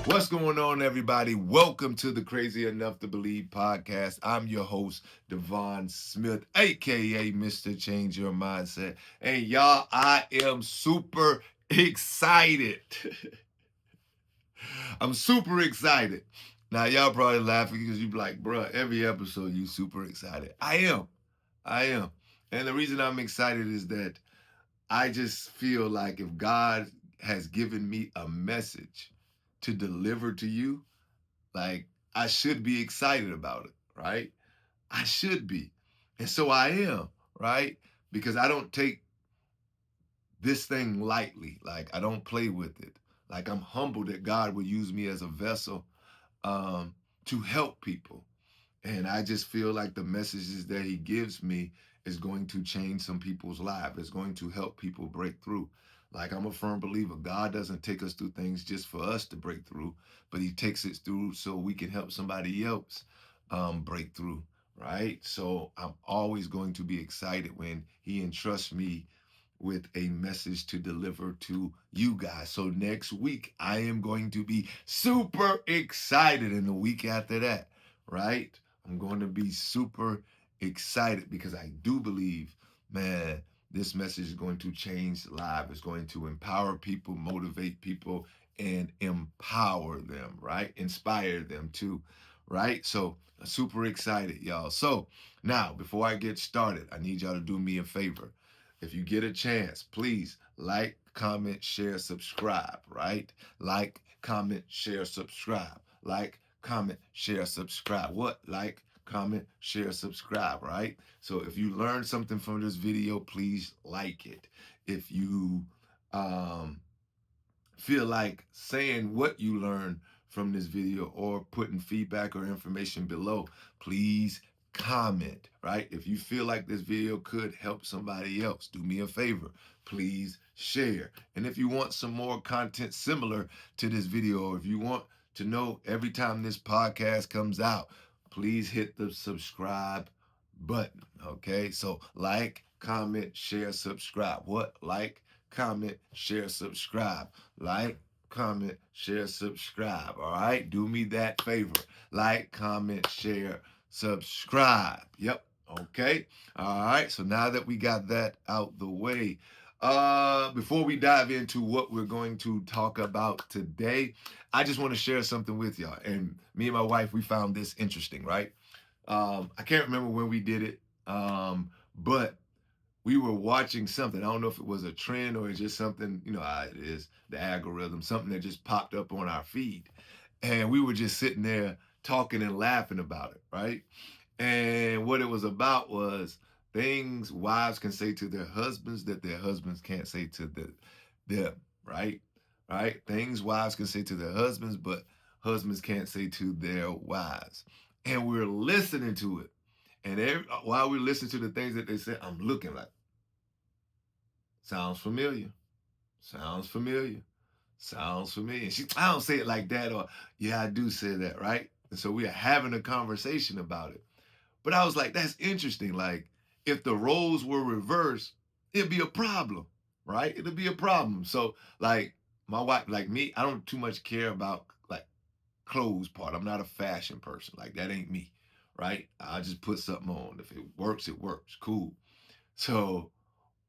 What's going on, everybody? Welcome to the Crazy Enough to Believe podcast. I'm your host, DeVon Smith, aka Mr. Change Your Mindset. And y'all, I am super excited. I'm super excited. Now, y'all probably laughing because you be like, bruh, every episode you super excited. I am. I am. And the reason I'm excited is that I just feel like if God has given me a message to deliver to you, like, I should be excited about it, right? I should be. And so I am, right? Because I don't take this thing lightly. Like, I don't play with it. Like, I'm humbled that God would use me as a vessel to help people. And I just feel like the messages that he gives me is going to change some people's lives. It's going to help people break through. Like, I'm a firm believer, God doesn't take us through things just for us to break through, but he takes us through so we can help somebody else break through, right? So I'm always going to be excited when he entrusts me with a message to deliver to you guys. So next week, I am going to be super excited. And the week after that, right? I'm going to be super excited because I do believe, man, this message is going to change lives. It's going to empower people, motivate people, and empower them, right? Inspire them too, right? So I'm super excited, y'all. So now, before I get started, I need y'all to do me a favor. If you get a chance, please like, comment, share, subscribe, right? Like, comment, share, subscribe. Like, comment, share, subscribe. What? Like, comment, share, subscribe, right? So if you learned something from this video, please like it. If you um, feel like saying what you learned from this video or putting feedback or information below, please comment, right? If you feel like this video could help somebody else, do me a favor, please share. And if you want some more content similar to this video, or if you want to know every time this podcast comes out, please hit the subscribe button, okay? So like, comment, share, subscribe. What? Like, comment, share, subscribe. Like, comment, share, subscribe. All right? Do me that favor. Like, comment, share, subscribe. Yep. Okay. All right. So now that we got that out the way, before we dive into what we're going to talk about today, I just want to share something with y'all. And me and my wife, we found this interesting, right? I can't remember when we did it, but we were watching something. I don't know if it was a trend or it's just something, you know how it is, the algorithm, something that just popped up on our feed. And we were just sitting there talking and laughing about it, right? And what it was about was things wives can say to their husbands that their husbands can't say to them, right? Right? Things wives can say to their husbands, but husbands can't say to their wives. And we're listening to it. And while we listen to the things that they say, I'm looking like, sounds familiar. Sounds familiar. Sounds familiar. I don't say it like that, or yeah, I do say that, right? And so we are having a conversation about it. But I was like, that's interesting. Like, if the roles were reversed, it'd be a problem, right? It'd be a problem. So, like, my wife, like me, I don't too much care about like clothes part. I'm not a fashion person. Like, that ain't me, right? I just put something on. If it works, it works. Cool. So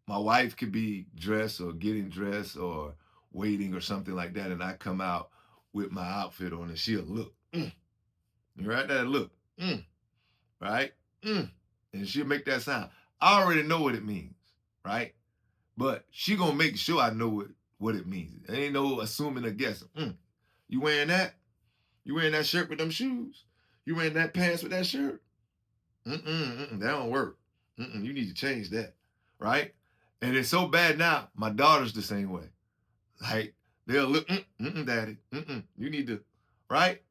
my wife could be dressed or getting dressed or waiting or something like that, and I come out with my outfit on, and she'll look, right there, look, right, and she'll make that sound. I already know what it means, right? But she gonna make sure I know what it means. There ain't no assuming or guessing. You wearing that? You wearing that shirt with them shoes? You wearing that pants with that shirt? That don't work. You need to change that, right? And it's so bad now. My daughter's the same way. Like, they'll look, daddy, you need to, right?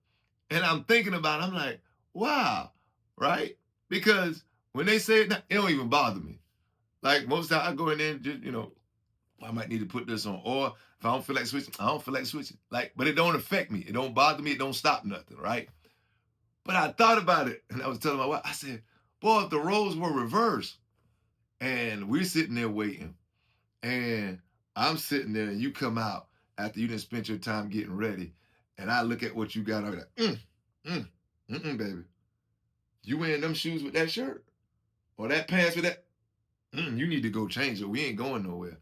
And I'm thinking about it, I'm like, wow, right? Because when they say it, it don't even bother me. Like, most time I go in there and just, I might need to put this on. Or if I don't feel like switching, I don't feel like switching. Like, but it don't affect me. It don't bother me. It don't stop nothing, right? But I thought about it, and I was telling my wife, I said, boy, if the roles were reversed, and we're sitting there waiting, and I'm sitting there, and you come out after you didn't spend your time getting ready, and I look at what you got, I'm like, baby. You wearing them shoes with that shirt? Or that pants with that? You need to go change it. We ain't going nowhere.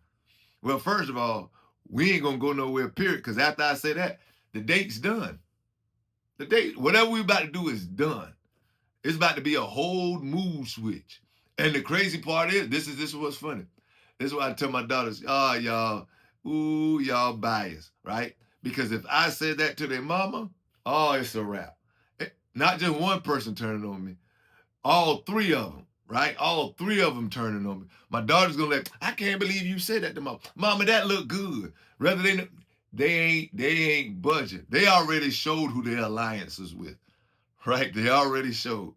Well, first of all, we ain't gonna go nowhere, period. Because after I say that, the date's done. The date, whatever we about to do is done. It's about to be a whole mood switch. And the crazy part is, this is what's funny. This is why I tell my daughters, oh, y'all, ooh, y'all biased, right? Because if I said that to their mama, oh, it's a wrap. Not just one person turning on me, all three of them, right? All three of them turning on me. My daughter's gonna I can't believe you said that to mama. Mama, that look good. Rather than they ain't budget. They already showed who their alliance is with, right? They already showed.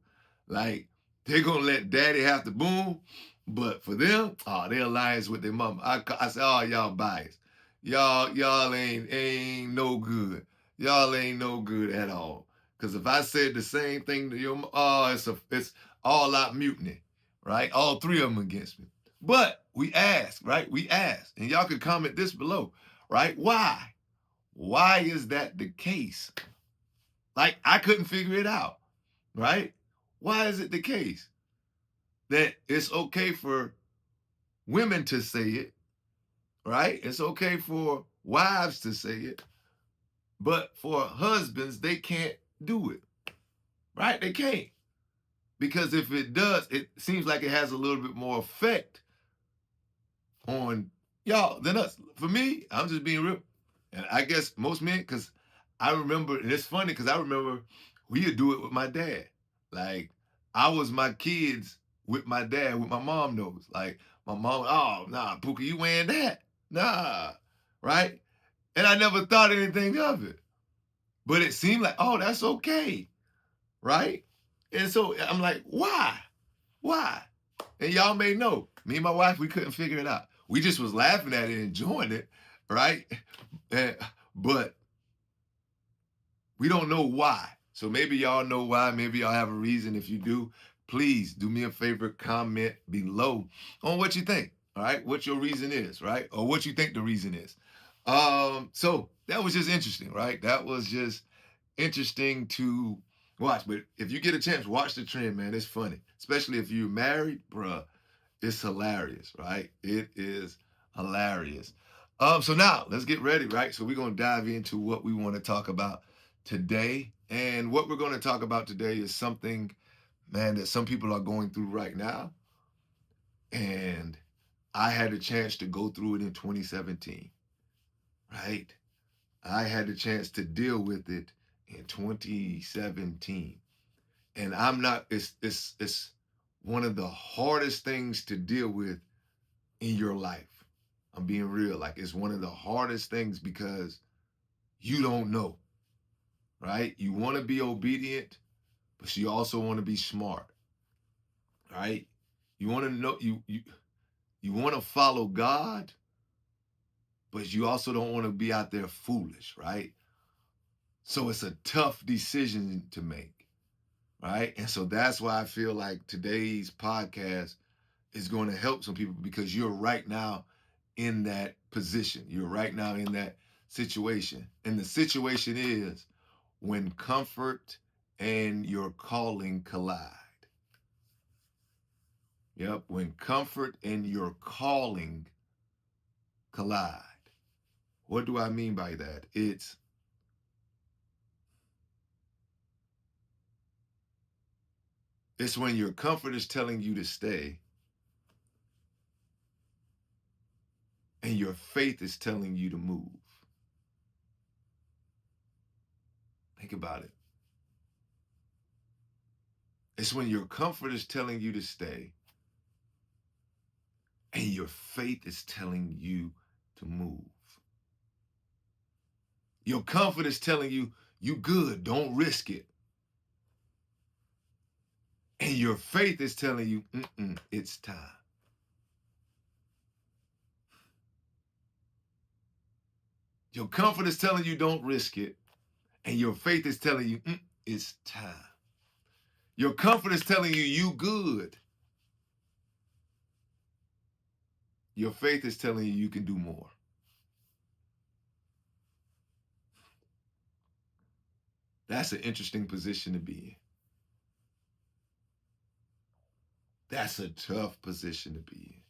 Like, they gonna let daddy have the boom, but for them, oh, they alliance with their mama. I say, oh, y'all biased. Y'all ain't no good. Y'all ain't no good at all. Cause if I said the same thing to your, oh, it's all out mutiny, right? All three of them against me. But we ask, right? We ask, and y'all can comment this below, right? Why? Why is that the case? Like, I couldn't figure it out, right? Why is it the case that it's okay for women to say it, right? It's okay for wives to say it, but for husbands, they can't do it, right? They can't. Because if it does, it seems like it has a little bit more effect on y'all than us. For me, I'm just being real. And I guess most men, because I remember, and it's funny because I remember we would do it with my dad. Like, I was my kids with my dad, with my mom knows. Like, my mom, oh, nah, Pookie, you wearing that? Nah, right? And I never thought anything of it. But it seemed like, oh, that's okay, right? And so I'm like, why? Why? And y'all may know, me and my wife, we couldn't figure it out. We just was laughing at it and enjoying it, right? But we don't know why. So maybe y'all know why. Maybe y'all have a reason. If you do, please do me a favor, comment below on what you think. All right, what your reason is, right? Or what you think the reason is. So that was just interesting, right? That was just interesting to watch. But if you get a chance, watch the trend, man. It's funny. Especially if you're married, bruh. It's hilarious, right? It is hilarious. So now let's get ready, right? So we're gonna dive into what we want to talk about today. And what we're gonna talk about today is something, man, that some people are going through right now. And I had a chance to go through it in 2017, right? I had the chance to deal with it in 2017. And I'm not, it's one of the hardest things to deal with in your life. I'm being real. Like, it's one of the hardest things because you don't know, right? You want to be obedient, but you also want to be smart, right? You want to know, you want to follow God, but you also don't want to be out there foolish, right? So it's a tough decision to make, right? And so that's why I feel like today's podcast is going to help some people because you're right now in that position. You're right now in that situation. And the situation is when comfort and your calling collide. Yep, when comfort and your calling collide. What do I mean by that? It's when your comfort is telling you to stay and your faith is telling you to move. Think about it. It's when your comfort is telling you to stay and your faith is telling you to move. Your comfort is telling you, you good, don't risk it. And your faith is telling you, it's time. Your comfort is telling you don't risk it. And your faith is telling you, it's time. Your comfort is telling you, you good. Your faith is telling you, you can do more. That's an interesting position to be in. That's a tough position to be in.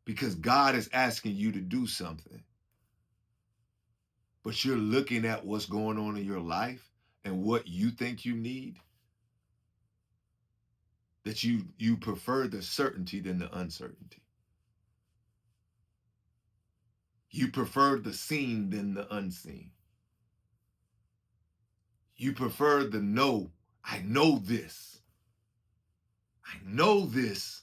Because God is asking you to do something, but you're looking at what's going on in your life and what you think you need, that you prefer the certainty than the uncertainty. You prefer the seen than the unseen. You prefer the know. I know this. I know this.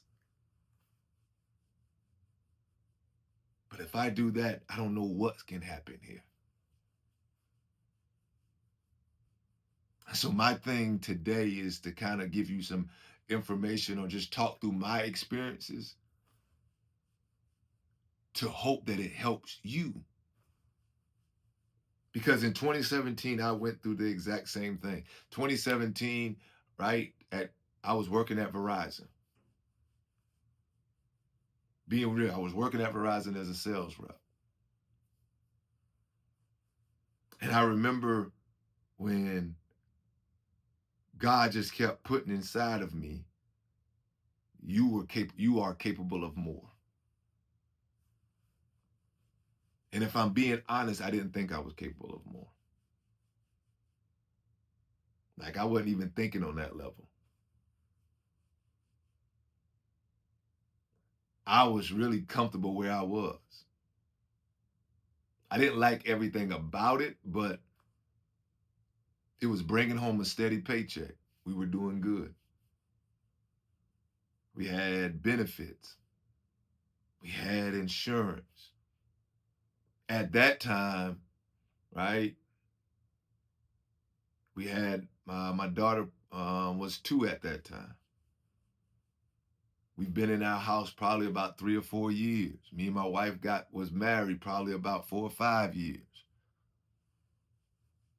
But if I do that, I don't know what can happen here. So my thing today is to kind of give you some information or just talk through my experiences to hope that it helps you. Because in 2017, I went through the exact same thing. 2017, right? I was working at Verizon. Being real, I was working at Verizon as a sales rep. And I remember when God just kept putting inside of me, you are capable of more. And if I'm being honest, I didn't think I was capable of more. Like I wasn't even thinking on that level. I was really comfortable where I was. I didn't like everything about it, but it was bringing home a steady paycheck. We were doing good. We had benefits. We had insurance. At that time, right, we had my daughter was 2 at that time. We've been in our house probably about 3 or 4 years. Me and my wife was married probably about 4 or 5 years.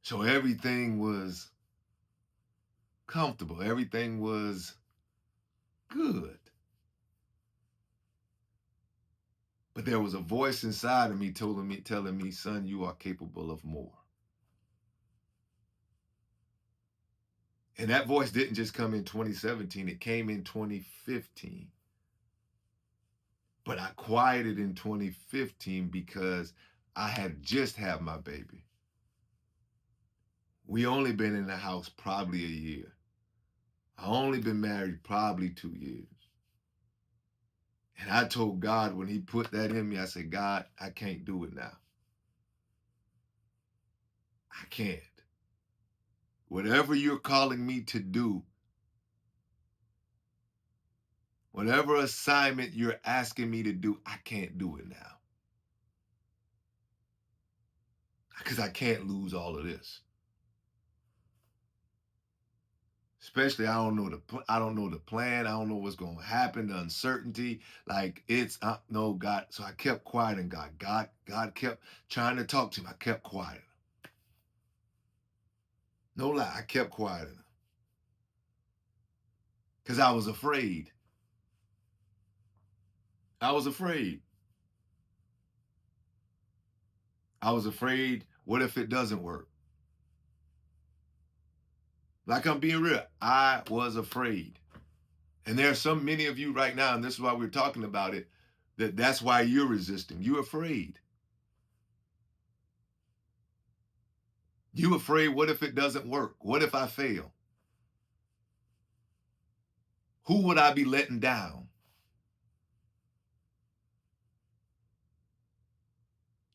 So everything was comfortable. Everything was good. But there was a voice inside of me telling me, son, you are capable of more. And that voice didn't just come in 2017, it came in 2015. But I quieted in 2015 because I had just had my baby. We only been in the house probably a year. I only been married probably 2 years. And I told God when he put that in me, I said, God, I can't do it now. I can't. Whatever you're calling me to do, whatever assignment you're asking me to do, I can't do it now. Because I can't lose all of this. Especially I don't know the plan. I don't know what's going to happen. The uncertainty, like it's no God. So I kept quieting God. God kept trying to talk to him. I kept quieting. No lie, I kept quieting because I was afraid. I was afraid. I was afraid. What if it doesn't work? Like I'm being real. I was afraid. And there are many of you right now, and this is why we're talking about it, that's why you're resisting. You're afraid. You afraid, what if it doesn't work? What if I fail? Who would I be letting down?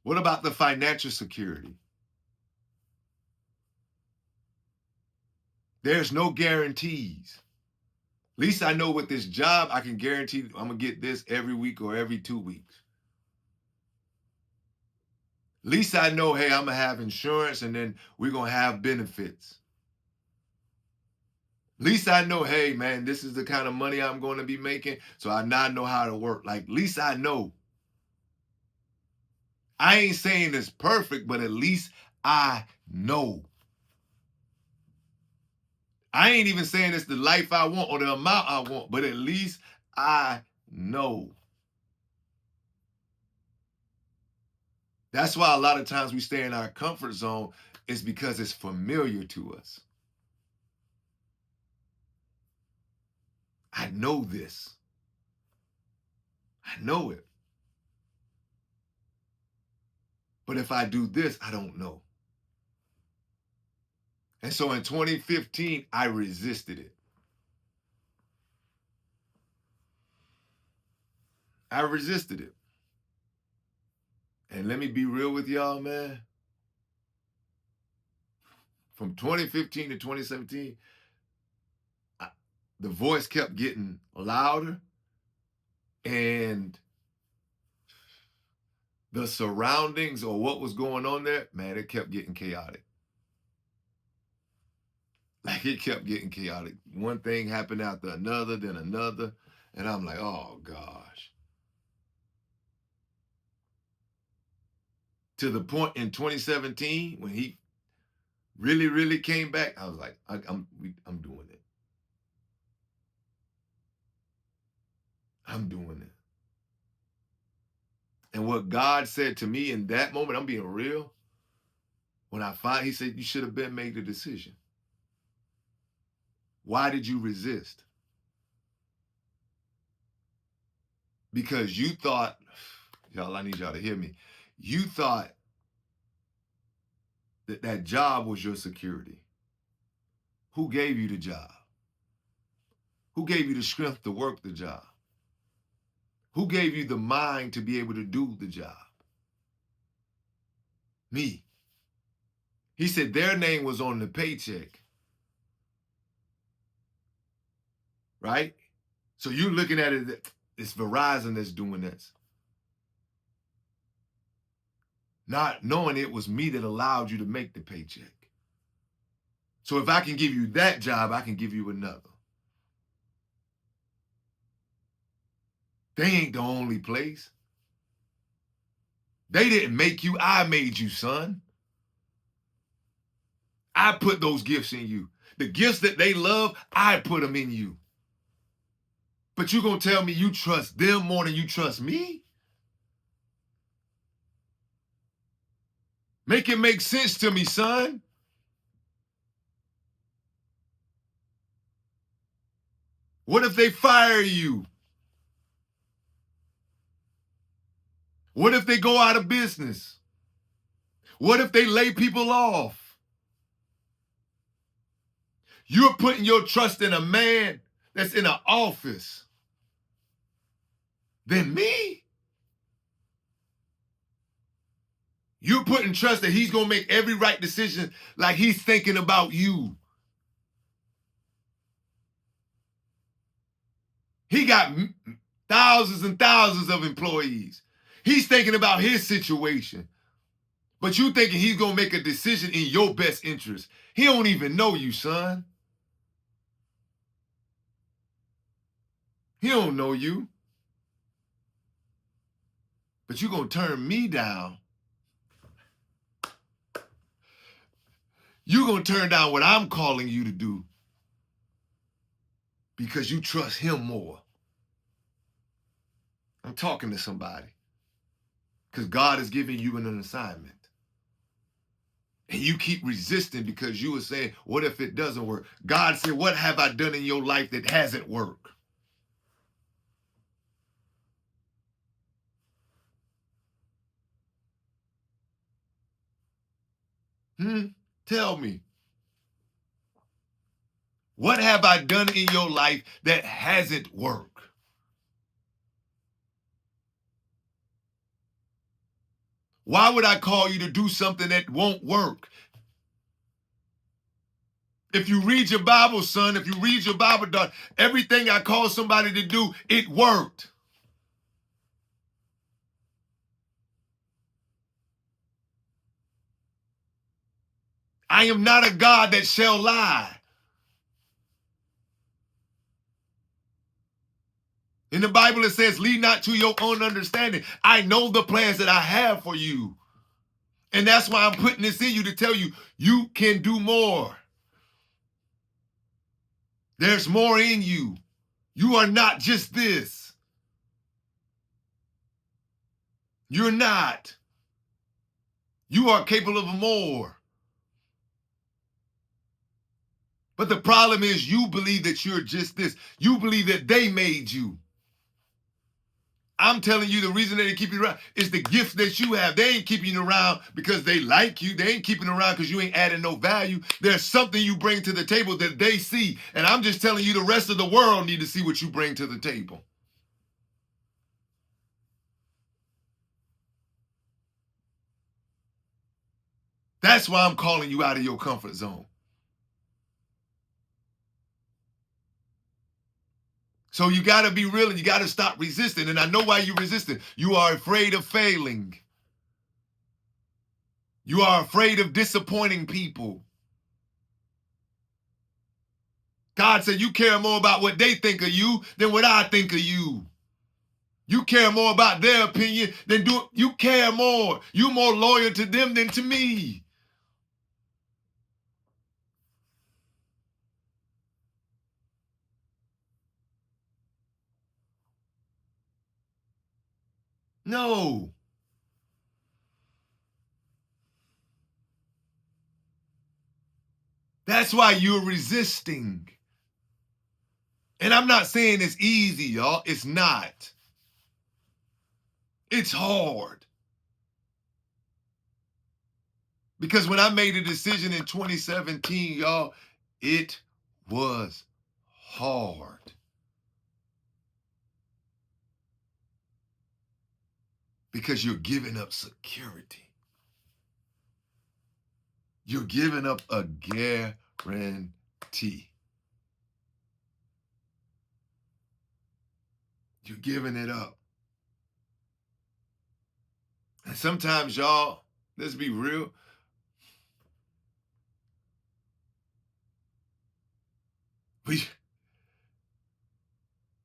What about the financial security? There's no guarantees. At least I know with this job, I can guarantee I'm going to get this every week or every 2 weeks. At least I know, hey, I'm going to have insurance and then we're going to have benefits. At least I know, hey, man, this is the kind of money I'm going to be making, so I now know how to work. Like, at least I know. I ain't saying it's perfect, but at least I know. I ain't even saying it's the life I want or the amount I want, but at least I know. That's why a lot of times we stay in our comfort zone, is because it's familiar to us. I know this. I know it. But if I do this, I don't know. And so in 2015, I resisted it. I resisted it. And let me be real with y'all, man. From 2015 to 2017, the voice kept getting louder, and the surroundings or what was going on there, man, it kept getting chaotic. Like, it kept getting chaotic. One thing happened after another, then another. And I'm like, oh, gosh. To the point in 2017 when he really, really came back, I was like, I'm doing it. I'm doing it. And what God said to me in that moment, I'm being real. When he said, you should have been made the decision. Why did you resist? Because you thought, y'all, I need y'all to hear me. You thought that job was your security. Who gave you the job? Who gave you the strength to work the job? Who gave you the mind to be able to do the job? Me. He said their name was on the paycheck. Right? So you're looking at it, it's Verizon that's doing this. Not knowing it was me that allowed you to make the paycheck. So if I can give you that job, I can give you another. They ain't the only place. They didn't make you, I made you, son. I put those gifts in you. The gifts that they love, I put them in you. But you gonna tell me you trust them more than you trust me? Make it make sense to me, son. What if they fire you? What if they go out of business? What if they lay people off? You're putting your trust in a man that's in an office than me. You're putting trust that he's going to make every right decision like he's thinking about you. He got thousands and thousands of employees. He's thinking about his situation. But you thinking he's going to make a decision in your best interest. He don't even know you, son. He don't know you. But you're going to turn me down. You're going to turn down what I'm calling you to do because you trust him more. I'm talking to somebody because God is giving you an assignment. And you keep resisting because you were saying, what if it doesn't work? God said, what have I done in your life that hasn't worked? Tell me. What have I done in your life that hasn't worked? Why would I call you to do something that won't work? If you read your Bible, son, if you read your Bible, daughter, everything I called somebody to do, it worked. I am not a God that shall lie. In the Bible, it says, lead not to your own understanding. I know the plans that I have for you. And that's why I'm putting this in you to tell you, you can do more. There's more in you. You are not just this. You're not. You are capable of more. But the problem is you believe that you're just this. You believe that they made you. I'm telling you, the reason they keep you around is the gift that you have. They ain't keeping you around because they like you. They ain't keeping you around because you ain't adding no value. There's something you bring to the table that they see. And I'm just telling you, the rest of the world need to see what you bring to the table. That's why I'm calling you out of your comfort zone. So you got to be real and you got to stop resisting. And I know why you're resisting. You are afraid of failing. You are afraid of disappointing people. God said you care more about what they think of you than what I think of you. You care more about their opinion than you care more. You're more loyal to them than to me. No. That's why you're resisting. And I'm not saying it's easy, y'all. It's not. It's hard. Because when I made a decision in 2017, y'all, it was hard. Because you're giving up security. You're giving up a guarantee. You're giving it up. And sometimes, y'all, let's be real.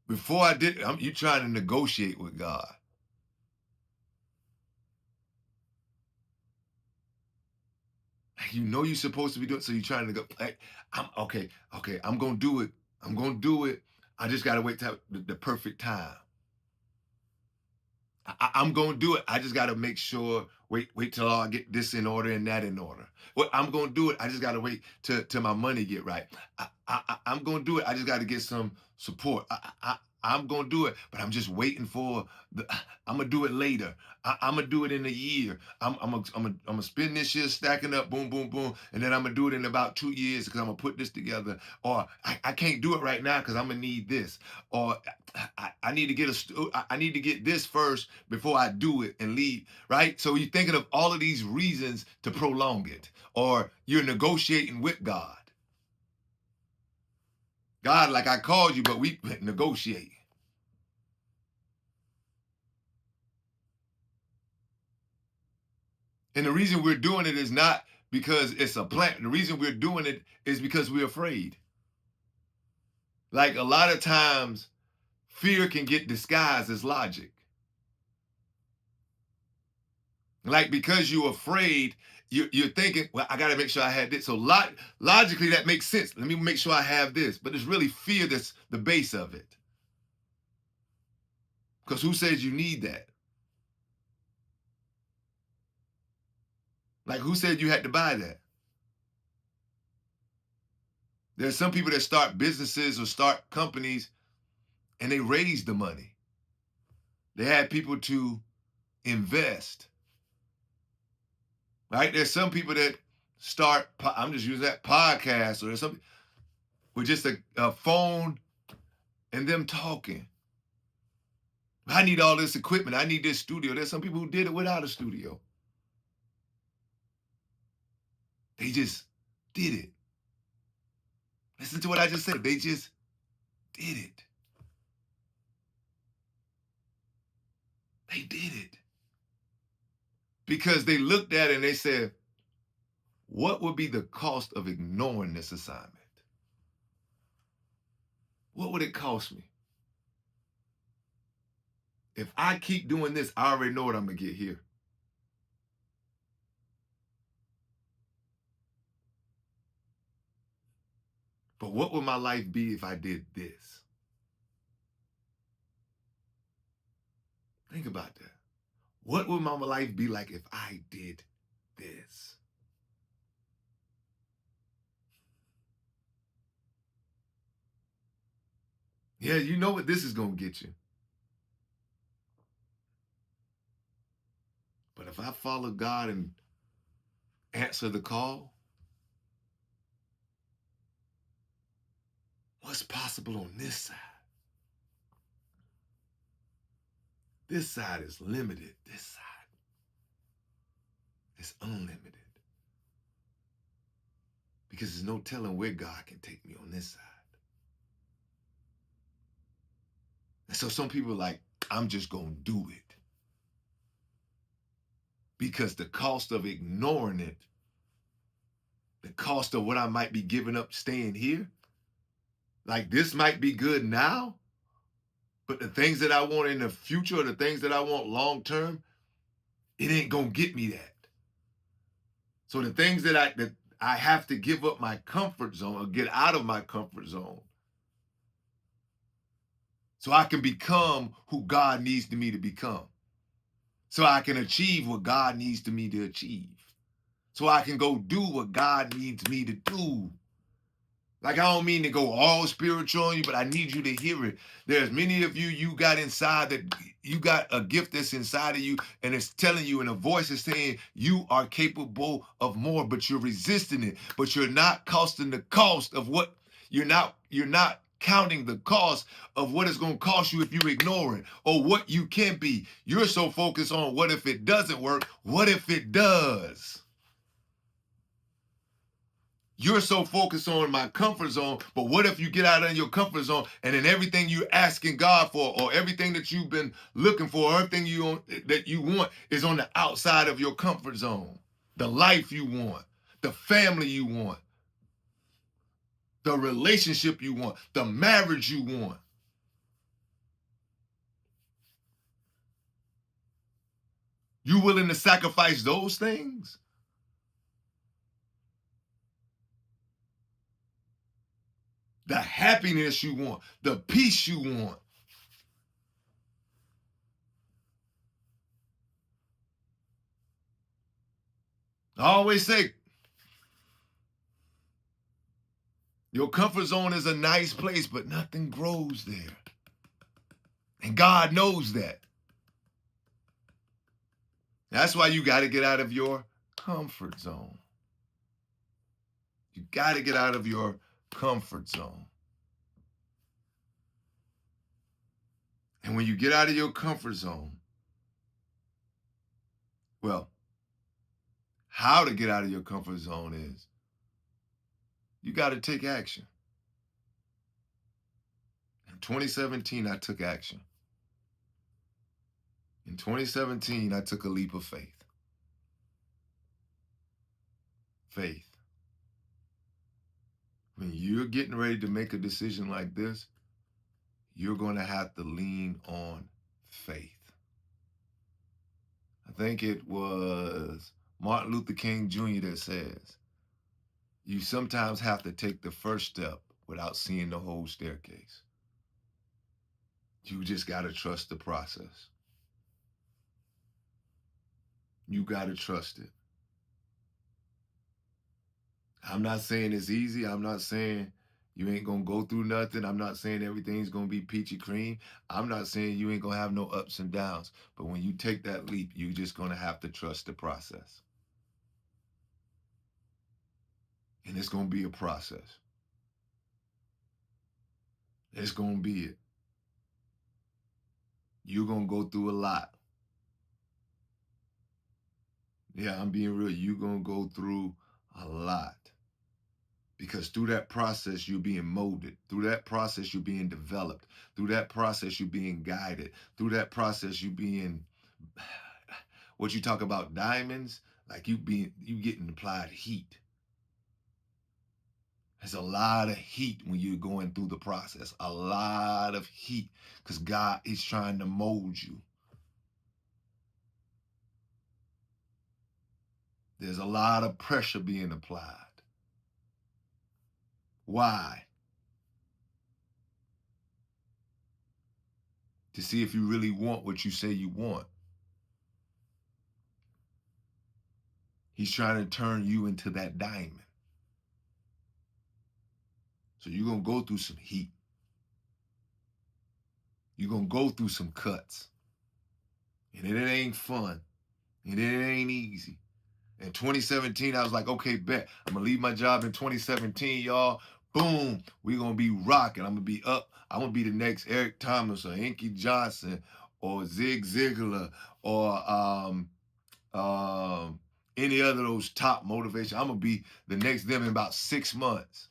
Before I did, you trying to negotiate with God. Like you know you're supposed to be doing, so you're trying to go. Like, I'm okay. I'm gonna do it. I'm gonna do it. I just gotta wait till the perfect time. I'm gonna do it. I just gotta make sure. Wait till I get this in order and that in order. Well, I'm gonna do it. I just gotta wait till my money get right. I'm gonna do it. I just gotta get some support. I'm gonna do it, but I'm just waiting for the. I'm gonna do it later. I'm gonna do it in a year. I'm gonna spend this year stacking up, boom, boom, boom, and then I'm gonna do it in about 2 years because I'm gonna put this together. Or I can't do it right now because I'm gonna need this. Or I need to get I need to get this first before I do it and leave. Right. So you're thinking of all of these reasons to prolong it, or you're negotiating with God. God, like I called you, but we negotiate. And the reason we're doing it is not because it's a plan. The reason we're doing it is because we're afraid. Like a lot of times, fear can get disguised as logic. Like because you're afraid, you're thinking, well, I got to make sure I had this. So logically, that makes sense. Let me make sure I have this. But it's really fear that's the base of it. Because who says you need that? Like who said you had to buy that? There's some people that start businesses or start companies and they raise the money. They had people to invest. Right? There's some people that start, I'm just using that podcast, or there's something with just a phone and them talking. I need all this equipment. I need this studio. There's some people who did it without a studio. They just did it. Listen to what I just said. They just did it. They did it. Because they looked at it and they said, what would be the cost of ignoring this assignment? What would it cost me? If I keep doing this, I already know what I'm going to get here. But what would my life be if I did this? Think about that. What would my life be like if I did this. Yeah, you know what this is going to get you. But if I follow God and answer the call, what's possible on this side? This side is limited. This side is unlimited. Because there's no telling where God can take me on this side. And so some people are like, I'm just going to do it. Because the cost of ignoring it, the cost of what I might be giving up staying here, like this might be good now, but the things that I want in the future or the things that I want long term, it ain't going to get me that. So the things that I have to give up my comfort zone or get out of my comfort zone so I can become who God needs me to become. So I can achieve what God needs me to achieve. So I can go do what God needs me to do. Like, I don't mean to go all spiritual on you, but I need you to hear it. There's many of you got inside that you got a gift that's inside of you, and it's telling you, and a voice is saying you are capable of more, but you're resisting it. But you're not costing the cost of what you're not counting the cost of what it's going to cost you if you ignore it or what you can be. You're so focused on what if it doesn't work? What if it does? You're so focused on my comfort zone, but what if you get out of your comfort zone and then everything you're asking God for or everything that you've been looking for, everything that you want is on the outside of your comfort zone? The life you want, the family you want, the relationship you want, the marriage you want. You willing to sacrifice those things? The happiness you want, the peace you want. I always say, your comfort zone is a nice place, but nothing grows there. And God knows that. That's why you got to get out of your comfort zone. You got to get out of your comfort zone. And when you get out of your comfort zone, well, how to get out of your comfort zone is you got to take action. In 2017, I took action. In 2017, I took a leap of faith. Faith. When you're getting ready to make a decision like this, you're going to have to lean on faith. I think it was Martin Luther King Jr. that says, you sometimes have to take the first step without seeing the whole staircase. You just got to trust the process. You got to trust it. I'm not saying it's easy. I'm not saying you ain't going to go through nothing. I'm not saying everything's going to be peachy cream. I'm not saying you ain't going to have no ups and downs. But when you take that leap, you're just going to have to trust the process. And it's going to be a process. It's going to be it. You're going to go through a lot. Yeah, I'm being real. You're going to go through a lot. Because through that process, you're being molded. Through that process, you're being developed. Through that process, you're being guided. Through that process, you're being, what you talk about, diamonds, like you getting applied heat. There's a lot of heat when you're going through the process. A lot of heat. Because God is trying to mold you. There's a lot of pressure being applied. Why? To see if you really want what you say you want. He's trying to turn you into that diamond. So you're going to go through some heat. You're going to go through some cuts. And it ain't fun. And it ain't easy. In 2017, I was like, okay, bet. I'm going to leave my job in 2017, y'all. Boom. We're going to be rocking. I'm going to be up. I'm going to be the next Eric Thomas or Inky Johnson or Zig Ziglar or any other of those top motivation. I'm going to be the next them in about 6 months.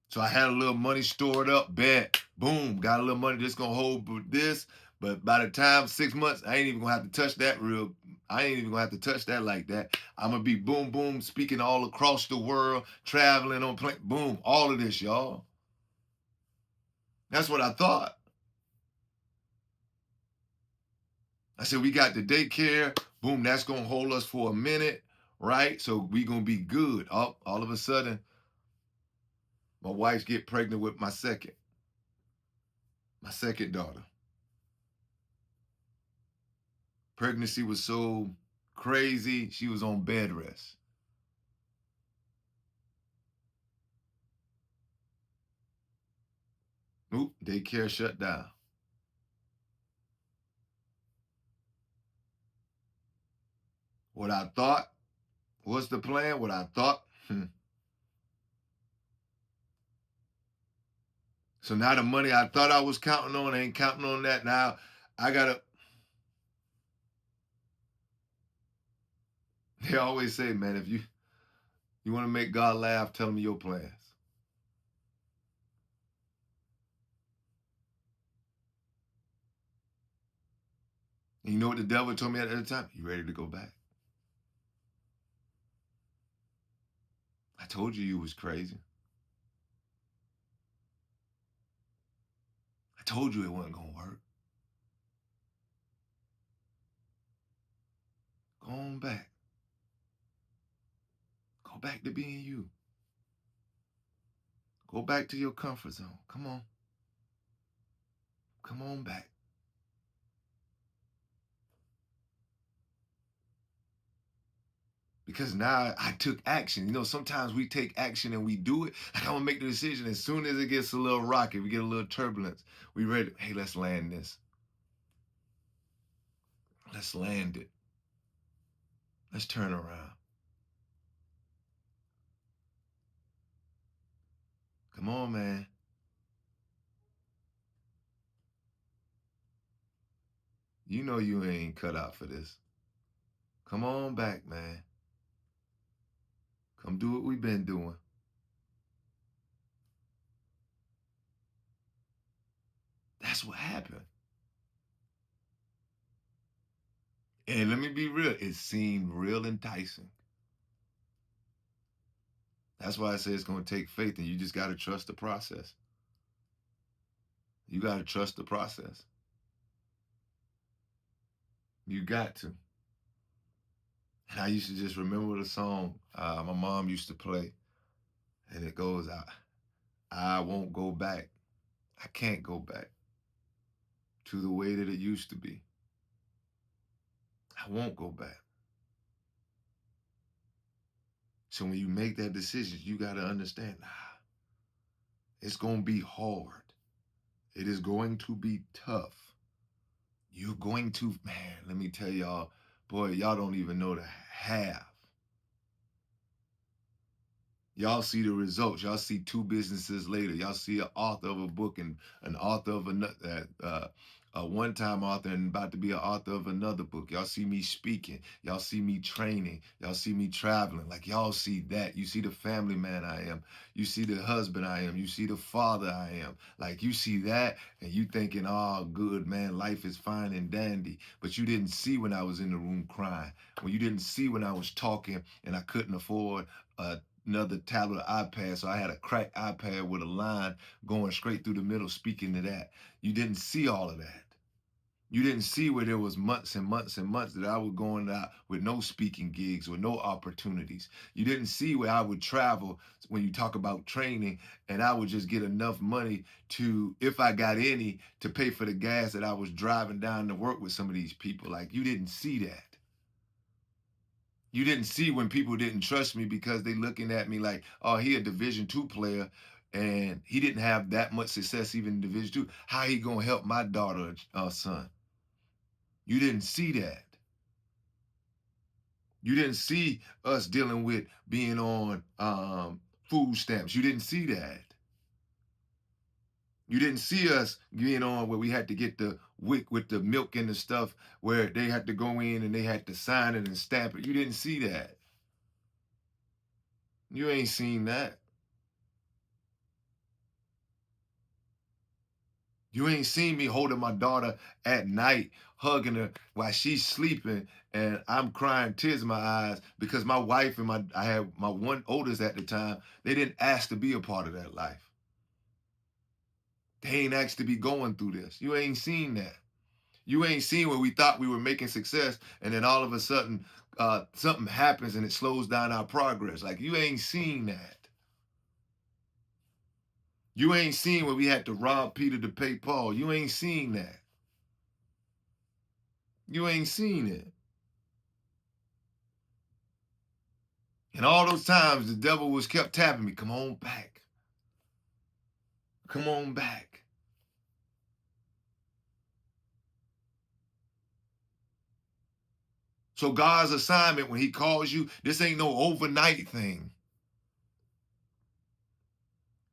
So I had a little money stored up, bet, boom, got a little money that's gonna hold this. But by the time 6 months, I ain't even gonna have to touch that I ain't even gonna have to touch that like that. I'm gonna be boom, boom, speaking all across the world, traveling on plane, boom, all of this, y'all. That's what I thought. I said, we got the daycare, boom, that's gonna hold us for a minute, right? So we gonna be good. All of a sudden, my wife get pregnant with my second daughter. Pregnancy was so crazy, she was on bed rest. Oop, daycare shut down. What I thought was the plan, what I thought. So now the money I thought I was counting on, I ain't counting on that. Now I gotta, they always say, man, if you want to make God laugh, tell me your plans. And you know what the devil told me at the time? You ready to go back? I told you was crazy. I told you it wasn't gonna work. Go on back. Go back to being you. Go back to your comfort zone. Come on. Come on back. Because now I took action. You know, sometimes we take action and we do it. Like I'm gonna make the decision. As soon as it gets a little rocky, we get a little turbulence. We ready. Hey, let's land this. Let's land it. Let's turn around. Come on, man. You know you ain't cut out for this. Come on back, man. Come do what we've been doing. That's what happened. And let me be real, it seemed real enticing. That's why I say it's going to take faith, and you just got to trust the process. You got to trust the process. You got to. And I used to just remember the song my mom used to play, and it goes, I won't go back. I can't go back to the way that it used to be. I won't go back. So when you make that decision, you got to understand, it's going to be hard. It is going to be tough. You're going to, man, let me tell y'all, boy, y'all don't even know the half. Y'all see the results. Y'all see 2 businesses later. Y'all see an author of a book and an author of another, a one-time author and about to be an author of another book. Y'all see me speaking. Y'all see me training. Y'all see me traveling. Like y'all see that. You see the family man I am. You see the husband I am. You see the father I am. Like you see that and you thinking, oh, good, man, life is fine and dandy. But you didn't see when I was in the room crying. When you didn't see when I was talking and I couldn't afford another tablet iPad, so I had a cracked iPad with a line going straight through the middle speaking to that. You didn't see all of that. You didn't see where there was months and months and months that I was going out with no speaking gigs or no opportunities. You didn't see where I would travel when you talk about training, and I would just get enough money to, if I got any, to pay for the gas that I was driving down to work with some of these people. Like, you didn't see that. You didn't see when people didn't trust me because they looking at me like, oh, he a Division II player and he didn't have that much success even in Division II. How he gonna help my daughter or son? You didn't see that. You didn't see us dealing with being on food stamps. You didn't see that. You didn't see us being on where we had to get the wick with the milk and the stuff where they had to go in and they had to sign it and stamp it. You didn't see that. You ain't seen that. You ain't seen me holding my daughter at night, hugging her while she's sleeping, and I'm crying tears in my eyes because my wife and I had my one oldest at the time, they didn't ask to be a part of that life. They ain't asked to be going through this. You ain't seen that. You ain't seen where we thought we were making success, and then all of a sudden, something happens and it slows down our progress. Like, you ain't seen that. You ain't seen where we had to rob Peter to pay Paul. You ain't seen that. You ain't seen it. And all those times the devil was kept tapping me. Come on back. Come on back. So God's assignment when he calls you, this ain't no overnight thing.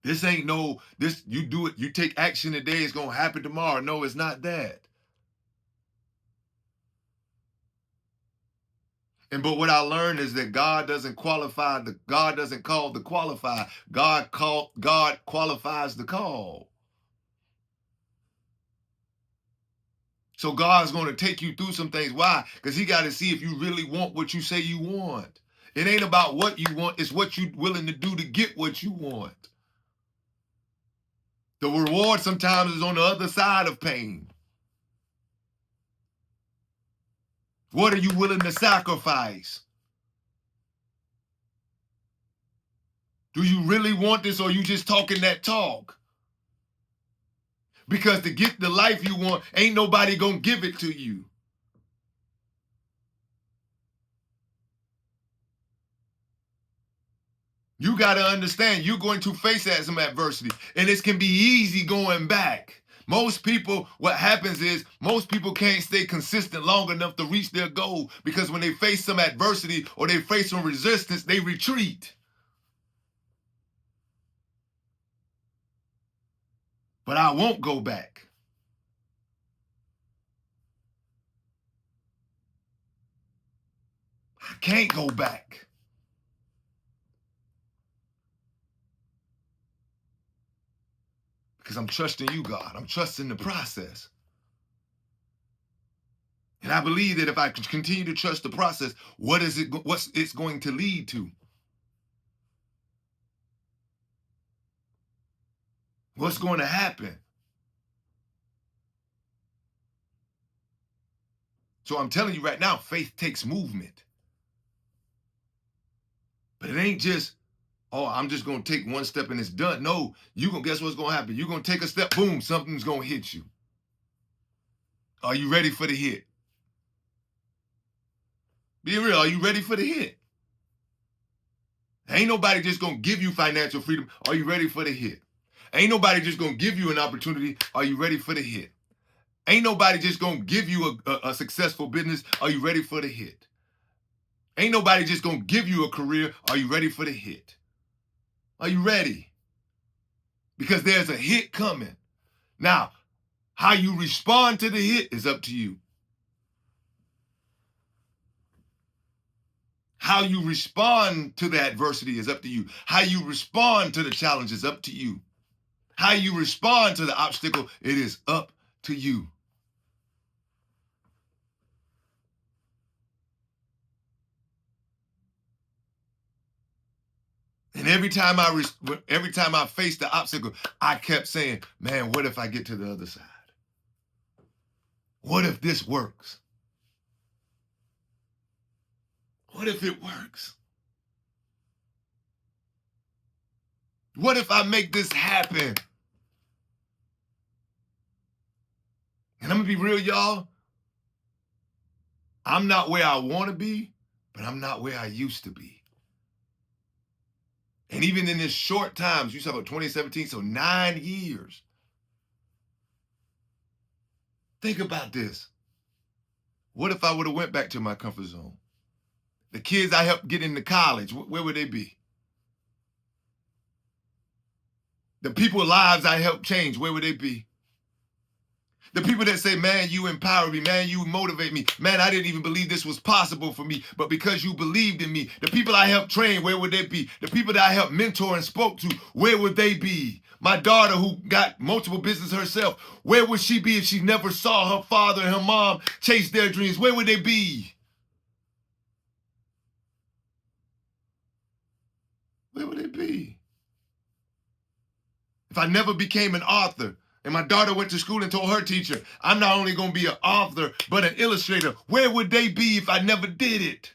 This ain't no, this, you do it, you take action today, it's gonna happen tomorrow. No, it's not that. And but what I learned is that God doesn't God doesn't call the qualified. God qualifies the call. So God's going to take you through some things. Why? Because he got to see if you really want what you say you want. It ain't about what you want, it's what you're willing to do to get what you want. The reward sometimes is on the other side of pain. What are you willing to sacrifice? Do you really want this, or are you just talking that talk? Because to get the life you want, ain't nobody gonna give it to you. You got to understand you're going to face some adversity, and it can be easy going back. Most people, what happens is most people can't stay consistent long enough to reach their goal because when they face some adversity or they face some resistance, they retreat. But I won't go back. I can't go back. Because I'm trusting you, God. I'm trusting the process. And I believe that if I continue to trust the process, what's it's going to lead to? What's going to happen? So I'm telling you right now, faith takes movement. But it ain't just, oh, I'm just gonna take one step and it's done. No, you gonna guess what's gonna happen. You're gonna take a step, boom, something's gonna hit you. Are you ready for the hit? Be real, are you ready for the hit? Ain't nobody just gonna give you financial freedom. Are you ready for the hit? Ain't nobody just gonna give you an opportunity. Are you ready for the hit? Ain't nobody just gonna give you a successful business. Are you ready for the hit? Ain't nobody just gonna give you a career. Are you ready for the hit? Are you ready? Because there's a hit coming. Now, how you respond to the hit is up to you. How you respond to the adversity is up to you. How you respond to the challenge is up to you. How you respond to the obstacle, it is up to you. And every time I faced the obstacle, I kept saying, man, what if I get to the other side? What if this works? What if it works? What if I make this happen? And I'm gonna be real, y'all. I'm not where I want to be, but I'm not where I used to be. And even in this short time, you saw about 2017, so 9 years. Think about this. What if I would have went back to my comfort zone? The kids I helped get into college, where would they be? The people's lives I helped change, where would they be? The people that say, man, you empower me, man, you motivate me, man, I didn't even believe this was possible for me, but because you believed in me, the people I helped train, where would they be? The people that I helped mentor and spoke to, where would they be? My daughter who got multiple businesses herself, where would she be if she never saw her father and her mom chase their dreams? Where would they be? Where would they be? If I never became an author, and my daughter went to school and told her teacher, I'm not only going to be an author, but an illustrator, where would they be if I never did it?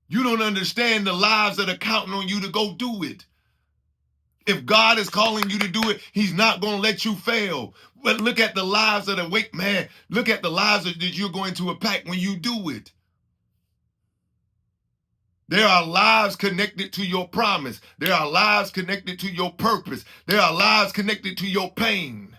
You don't understand the lives that are counting on you to go do it. If God is calling you to do it, he's not going to let you fail. But look at the lives that are man. Look at the lives that you're going to impact when you do it. There are lives connected to your promise. There are lives connected to your purpose. There are lives connected to your pain.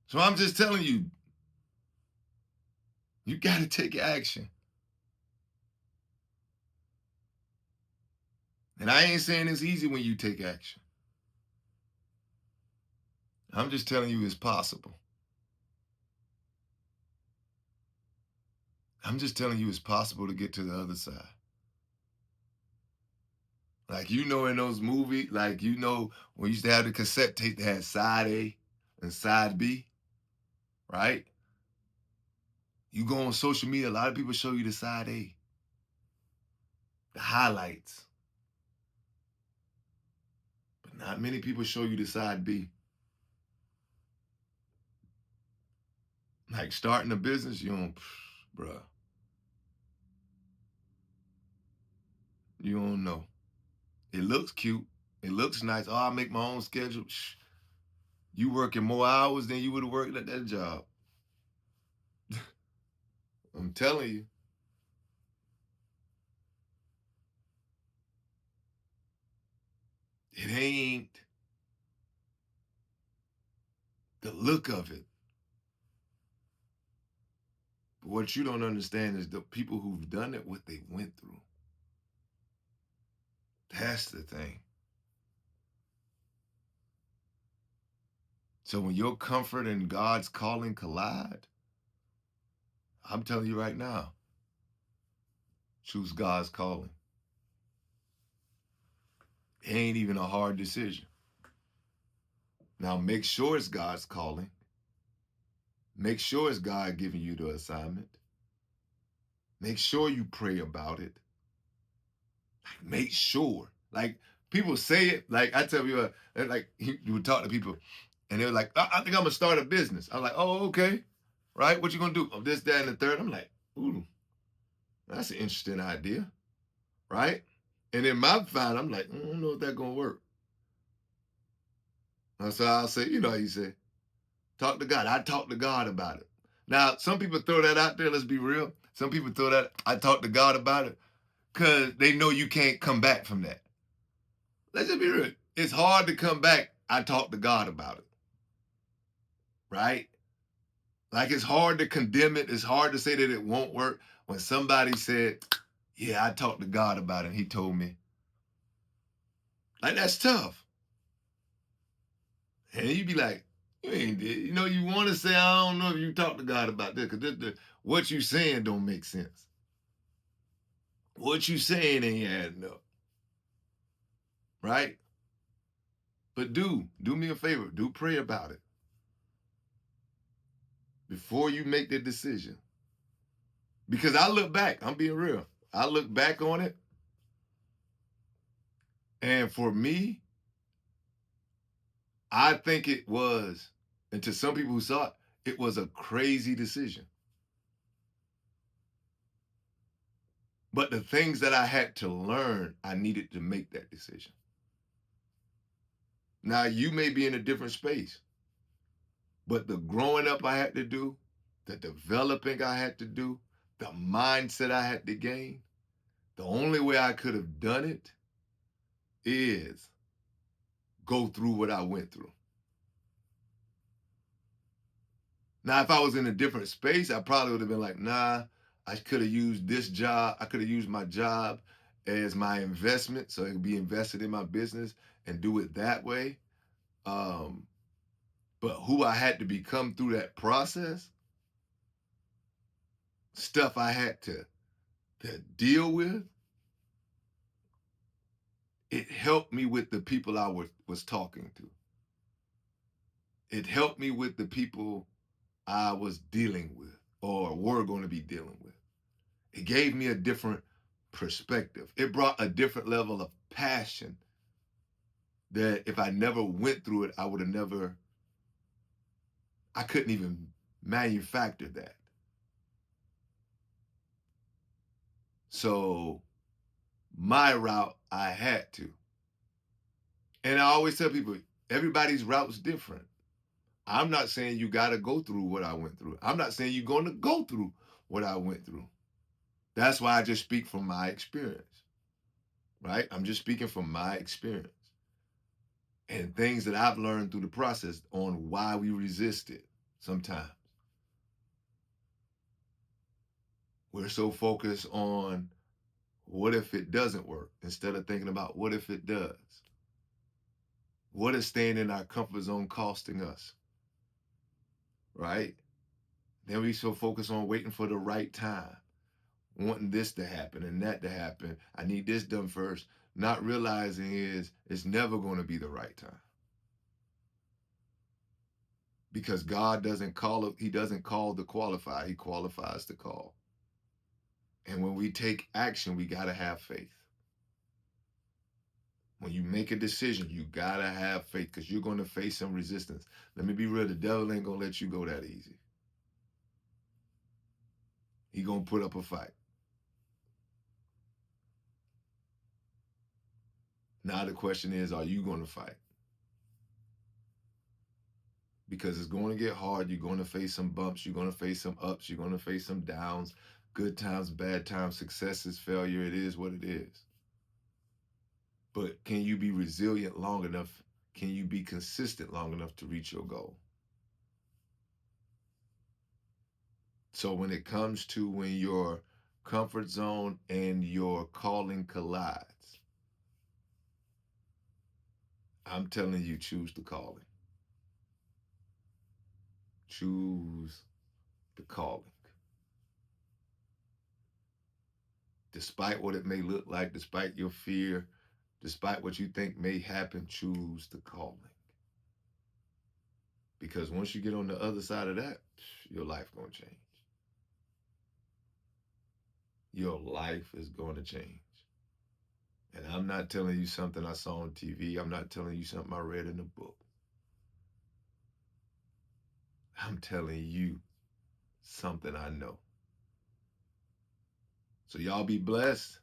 So I'm just telling you, you got to take action. And I ain't saying it's easy when you take action. I'm just telling you it's possible. I'm just telling you it's possible to get to the other side. Like, you know, in those movies, like, you know, when you used to have the cassette tape that had side A and side B, right? You go on social media, a lot of people show you the side A, the highlights. But not many people show you the side B. Like starting a business, you don't, bruh, you don't know. It looks cute. It looks nice. Oh, I make my own schedule. You working more hours than you would have worked at that job. I'm telling you. It ain't the look of it. But what you don't understand is the people who've done it, what they went through. That's the thing. So when your comfort and God's calling collide, I'm telling you right now, choose God's calling. It ain't even a hard decision. Now make sure it's God's calling. Make sure it's God giving you the assignment. Make sure you pray about it. Make sure. Like, people say it, like I tell you, like you would talk to people and they're like, I think I'm gonna start a business. I'm like, oh, okay. Right? What you gonna do? Oh, this, that, and the third. I'm like, ooh, that's an interesting idea. Right? And in my mind, I'm like, I don't know if that's gonna work. And so I'll say, you know how you say, talk to God. I talk to God about it. Now, some people throw that out there, let's be real. Some people throw that, I talk to God about it, because they know you can't come back from that. Let's just be real. It's hard to come back. I talk to God about it. Right? Like, it's hard to condemn it. It's hard to say that it won't work when somebody said, yeah, I talked to God about it and he told me. Like, that's tough. And you be like, you ain't did. You know, you want to say, I don't know if you talked to God about this, because what you saying don't make sense. What you saying ain't adding up. Right? But do me a favor. Do pray about it. before you make the decision. Because I look back, I'm being real. I look back on it, and for me, I think it was, and to some people who saw it, it was a crazy decision. But the things that I had to learn, I needed to make that decision. Now, you may be in a different space, but the growing up I had to do, the developing I had to do, the mindset I had to gain, the only way I could have done it is go through what I went through. Now, if I was in a different space, I probably would have been like, nah, I could have used this job. I could have used my job as my investment so it would be invested in my business and do it that way. Um, but who I had to become through that process, stuff I had to deal with, it helped me with the people I was talking to. It helped me with the people I was dealing with or were going to be dealing with. It gave me a different perspective. It brought a different level of passion that if I never went through it, I would have never, I couldn't even manufacture that. So my route, I had to. And I always tell people, everybody's route's different. I'm not saying you got to go through what I went through. I'm not saying you're going to go through what I went through. That's why I just speak from my experience, right? I'm just speaking from my experience and things that I've learned through the process on why we resist it sometimes. We're so focused on what if it doesn't work instead of thinking about what if it does? What is staying in our comfort zone costing us, right? Then we so focused on waiting for the right time, wanting this to happen and that to happen. I need this done first. Not realizing is it's never going to be the right time. Because God doesn't call it, He doesn't call the qualified, He qualifies the call. And when we take action, we gotta have faith. When you make a decision, you gotta have faith because you're gonna face some resistance. Let me be real, the devil ain't gonna let you go that easy. He gonna put up a fight. Now the question is, are you gonna fight? Because it's going to get hard. You're going to face some bumps. You're going to face some ups. You're going to face some downs. Good times, bad times, successes, failure. It is what it is. But can you be resilient long enough? Can you be consistent long enough to reach your goal? So when it comes to when your comfort zone and your calling collides, I'm telling you, choose the calling. Choose the calling. Despite what it may look like, despite your fear, despite what you think may happen, choose the calling. Because once you get on the other side of that, your life gonna change. Your life is going to change. And I'm not telling you something I saw on TV. I'm not telling you something I read in a book. I'm telling you something I know. So y'all be blessed.